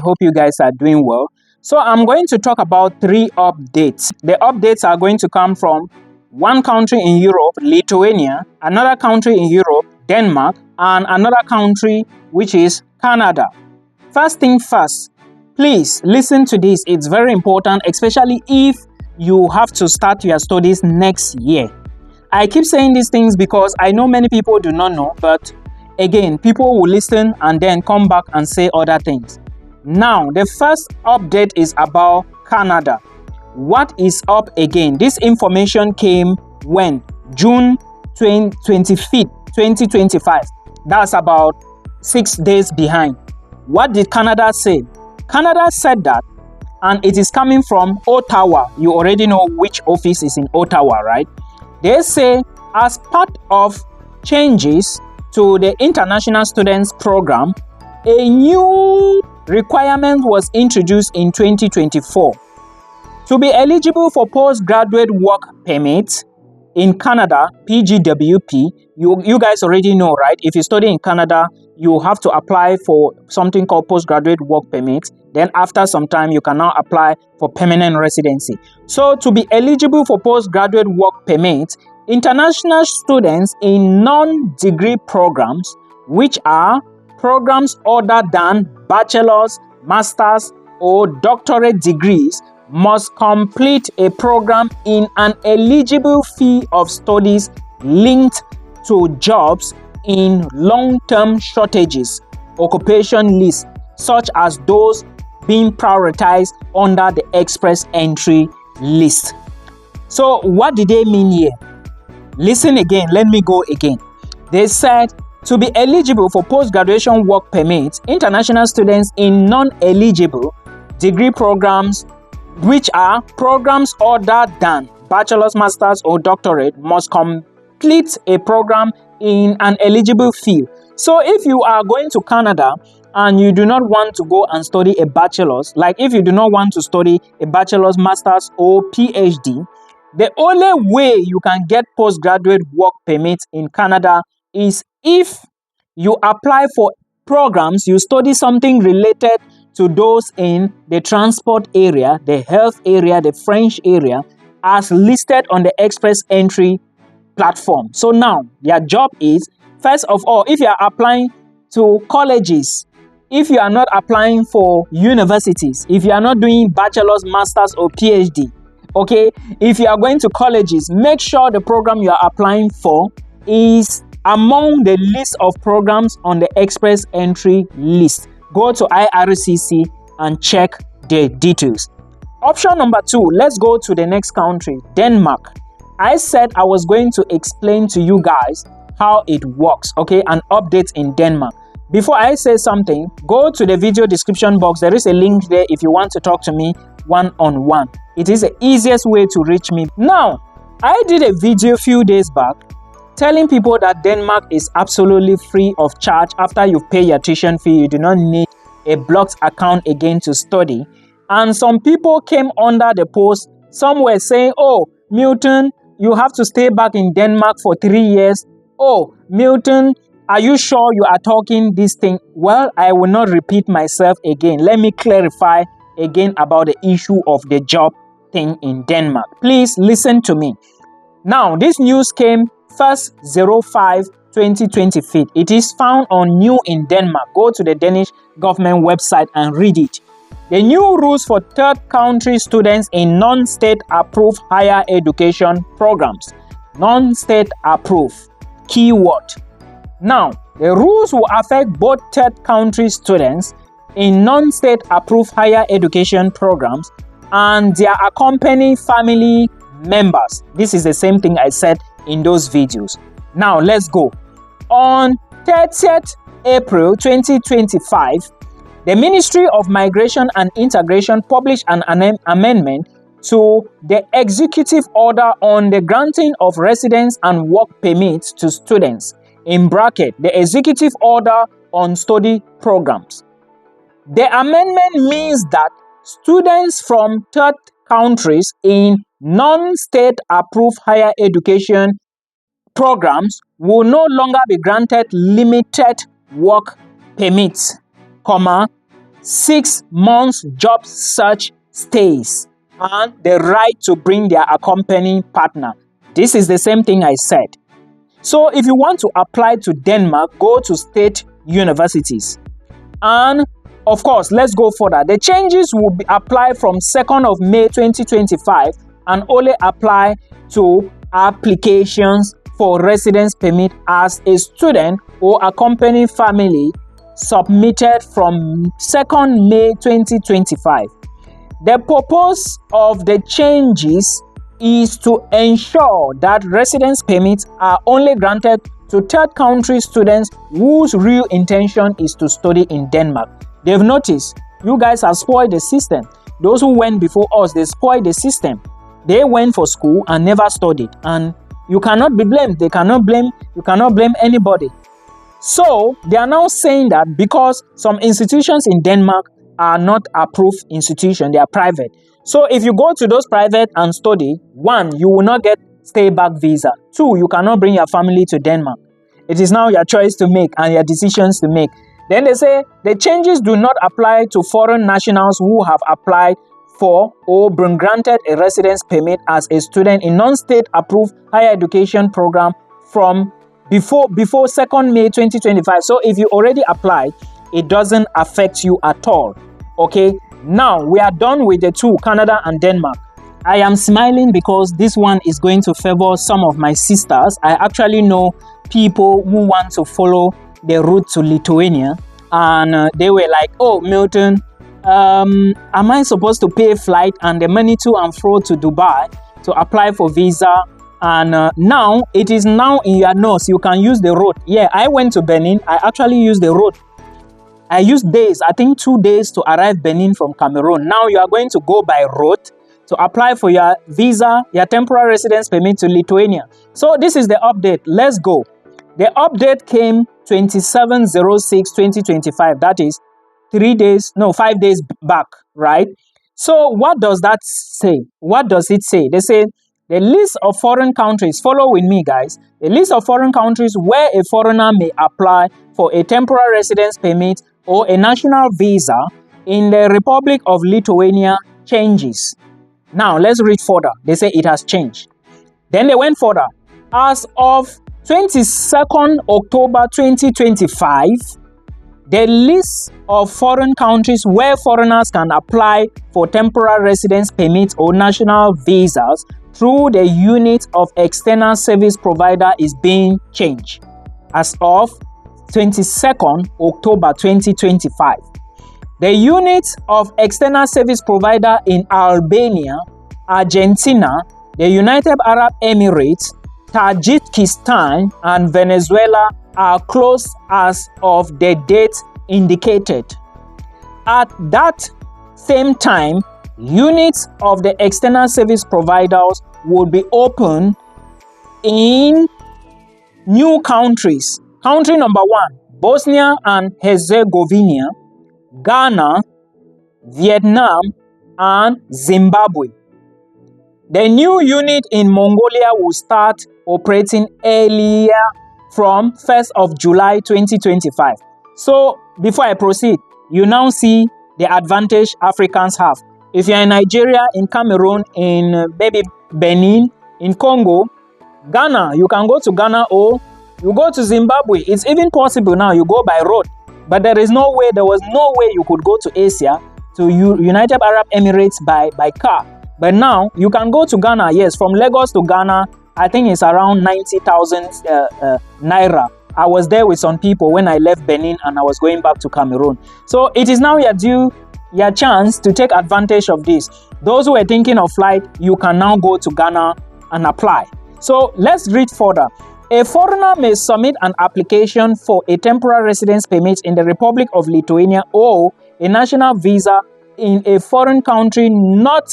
hope you guys are doing well. So I'm going to talk about 3 updates. The updates are going to come from one country in Europe, Lithuania, another country in Europe, Denmark, and another country which is Canada. First thing first, please listen to this. It's very important, especially if you have to start your studies next year. I keep saying these things because I know many people do not know, but again, people will listen and then come back and say other things. Now, the first update is about Canada. What is up again? This information came when? June 25th, 2025. That's about 6 days behind. What did Canada say? Canada said that, and it is coming from Ottawa. You already know which office is in Ottawa, right? They say, as part of changes to the International Students Program, a new requirement was introduced in 2024. To be eligible for postgraduate work permit in Canada, PGWP, you guys already know, right? If you study in Canada, you have to apply for something called postgraduate work permit. Then after some time, you can now apply for permanent residency. So to be eligible for postgraduate work permit, international students in non-degree programs, which are programs other than bachelor's, master's, or doctorate degrees, must complete a program in an eligible field of studies linked to jobs in long-term shortages occupation list, such as those being prioritized under the express entry list. So what did they mean here? Listen again, let me go again. They said, to be eligible for post-graduation work permits, international students in non-eligible degree programs, which are programs other than bachelor's, master's, or doctorate, must complete a program in an eligible field. So if you are going to Canada and you do not want to go and study a bachelor's, like if you do not want to study a bachelor's, master's, or PhD, the only way you can get postgraduate work permits in Canada is if you apply for programs, you study something related to those in the transport area, the health area, the French area, as listed on the express entry platform. So now your job is, first of all, if you are applying to colleges, if you are not applying for universities, if you are not doing bachelor's, master's, or PhD, okay, if you are going to colleges, make sure the program you are applying for is among the list of programs on the express entry list. Go to IRCC and check the details. Option number 2, let's go to the next country, Denmark. I said I was going to explain to you guys how it works, okay, an update in Denmark. Before I say something, go to the video description box. There is a link there if you want to talk to me one-on-one. It is the easiest way to reach me. Now, I did a video a few days back telling people that Denmark is absolutely free of charge. After you pay your tuition fee, you do not need a blocked account again to study. And some people came under the post. Some were saying, oh, Milton, you have to stay back in Denmark for 3 years. Oh, Milton, are you sure you are talking this thing? Well, I will not repeat myself again. Let me clarify again about the issue of the job thing in Denmark. Please listen to me. Now, this news came 1st 05 2025. It is found on New in Denmark. Go to the Danish government website and read it. The new rules for third country students in non-state approved higher education programs. Non-state approved. Keyword. Now, the rules will affect both third country students in non-state approved higher education programs and their accompanying family members. This is the same thing I said in those videos. Now, let's go. On 30th April 2025, the Ministry of Migration and Integration published an amendment to the executive order on the granting of residence and work permits to students, in bracket, the executive order on study programs. The amendment means that students from third countries in non-state approved higher education programs will no longer be granted limited work permits, 6 months job search stays, and the right to bring their accompanying partner. This is the same thing I said. So if you want to apply to Denmark, go to state universities. And of course, let's go further. The changes will be applied from 2nd of May 2025 and only apply to applications for residence permit as a student or accompanying family submitted from 2nd May 2025. The purpose of the changes is to ensure that residence permits are only granted to third country students whose real intention is to study in Denmark. They've noticed you guys have spoiled the system. Those who went before us, they spoiled the system. They went for school and never studied, and you cannot be blamed. You cannot blame anybody. So they are now saying that because some institutions in Denmark are not approved institutions, they are private. So if you go to those private and study, 1, you will not get stay back visa. 2, you cannot bring your family to Denmark. It is now your choice to make and your decisions to make. Then they say the changes do not apply to foreign nationals who have applied for or been granted a residence permit as a student in non-state approved higher education program from before 2nd May 2025. So if you already applied, it doesn't affect you at all. Okay, now we are done with the two, Canada and Denmark. I am smiling because this one is going to favor some of my sisters. I actually know people who want to follow the route to Lithuania, and they were like, oh, Milton, am I supposed to pay flight and the money to and fro to Dubai to apply for visa? And now it is now in your nose. You can use the road. Yeah, I went to Benin. I actually used the road. I used days, I think 2 days to arrive Benin from Cameroon. Now you are going to go by road to apply for your visa, your temporary residence permit to Lithuania. So this is the update. Let's go. The update came 27/06/2025. That is 5 days back, right? So what does that say? What does it say? They say the list of foreign countries, follow with me guys, the list of foreign countries where a foreigner may apply for a temporary residence permit or a national visa in the Republic of Lithuania changes. Now let's read further. They say it has changed. Then they went further. As of 22nd October 2025, the list of foreign countries where foreigners can apply for temporary residence permits or national visas through the unit of external service provider is being changed as of 22nd October 2025. The unit of external service provider in Albania, Argentina, the United Arab Emirates, Tajikistan, and Venezuela are closed as of the date indicated. At that same time, units of the external service providers will be open in new countries. Country number 1, Bosnia and Herzegovina, Ghana, Vietnam, and Zimbabwe. The new unit in Mongolia will start operating earlier from 1st of July 2025. So before I proceed, you now see the advantage Africans have. If you're in Nigeria, in Cameroon, in maybe Benin, in Congo, Ghana, you can go to Ghana or you go to Zimbabwe. It's even possible now you go by road. But there was no way you could go to Asia, to United Arab Emirates by car. But now you can go to Ghana, yes, from Lagos to Ghana, I think it's around 90,000 naira. I was there with some people when I left Benin and I was going back to Cameroon. So it is now your chance to take advantage of this. Those who are thinking of flight, you can now go to Ghana and apply. So let's read further. A foreigner may submit an application for a temporary residence permit in the Republic of Lithuania or a national visa in a foreign country not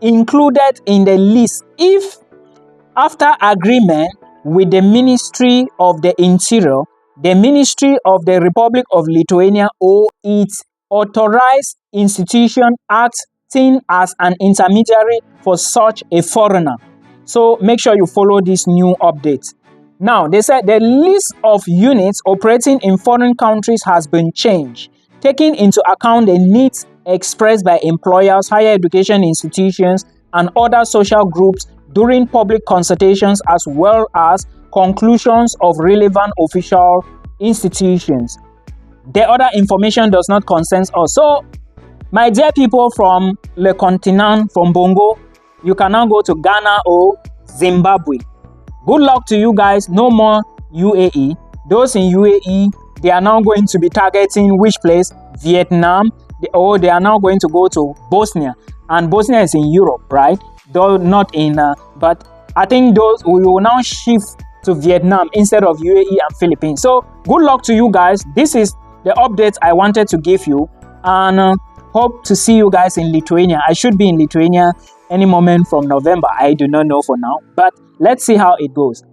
included in the list if, after agreement with the Ministry of the Interior, the Ministry of the Republic of Lithuania or its authorized institution acting as an intermediary for such a foreigner. So make sure you follow this new update. Now, they said the list of units operating in foreign countries has been changed. taking into account the needs expressed by employers, higher education institutions, and other social groups during public consultations, as well as conclusions of relevant official institutions. The other information does not concern us. So, my dear people from Le Continent, from Bongo, you can now go to Ghana or Zimbabwe. Good luck to you guys. No more UAE. Those in UAE, they are now going to be targeting which place? Vietnam. Or they are now going to go to Bosnia. And Bosnia is in Europe, right? Though not in, but I think those we will now shift to Vietnam instead of UAE and Philippines. So good luck to you guys. This is the updates I wanted to give you. And hope to see you guys in Lithuania. I should be in Lithuania any moment from November. I do not know for now. But let's see how it goes.